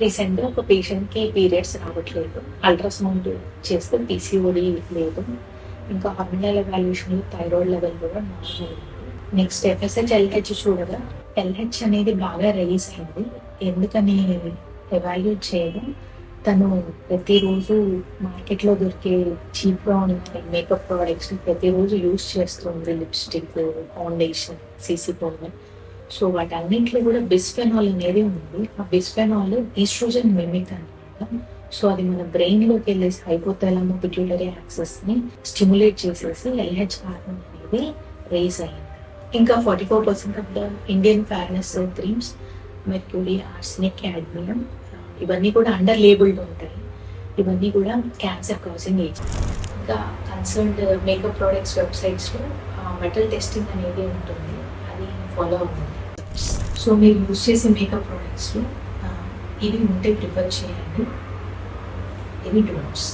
రీసెంట్గా ఒక పేషెంట్కి పీరియడ్స్ రావట్లేదు, అల్ట్రాసౌండ్ చేస్తే పీసీఓడి లేదు, ఇంకా హార్మోనల్ ఎవాల్యూషన్లో థైరాయిడ్ లెవెల్ కూడా నార్మల్ ఉంది. నెక్స్ట్ ఎఫ్ఎస్హెచ్ ఎల్హెచ్ చూడగా ఎల్హెచ్ అనేది బాగా రైజ్ అయింది. ఎందుకని ఎవాల్యూట్ చేయడం, తను ప్రతిరోజు మార్కెట్లో దొరికే చీప్గా ఉన్న మేకప్ ప్రోడక్ట్స్ ప్రతిరోజు యూజ్ చేస్తుంది, lipstick, foundation, CC powder. So వాటన్నింటిలో కూడా బిస్ఫెనాల్ అనేది ఉంది. ఆ బిస్ఫెనాల్ ఈస్ట్రోజన్ మిమిక్ అనమాట. సో అది మన బ్రెయిన్ లోకి వెళ్ళేసి హైపోథాలమో పిట్యూటరీ యాక్సెస్ ని స్టిమ్యులేట్ చేసేసి ఎల్హెచ్ హార్మోన్ అనేది రేజ్ అయింది. ఇంకా 44% of the Indian fairness creams mercury, arsenic, cadmium ఇవన్నీ కూడా అండర్ లేబుల్డ్ ఉంటాయి. ఇవన్నీ కూడా క్యాన్సర్ కాజింగ్ ఏజెంట్. ఇంకా కన్సర్న్డ్ మేకప్ ప్రోడక్ట్స్ వెబ్సైట్స్లో మెటల్ టెస్టింగ్ అనేది ఉంటుంది, అది ఫాలో అవుతుంది. సో మీరు యూజ్ చేసే మేకప్ ప్రోడక్ట్స్లో ఇవి ఉంటే ప్రిఫర్ చేయండి, ఇవి డోంట్స్.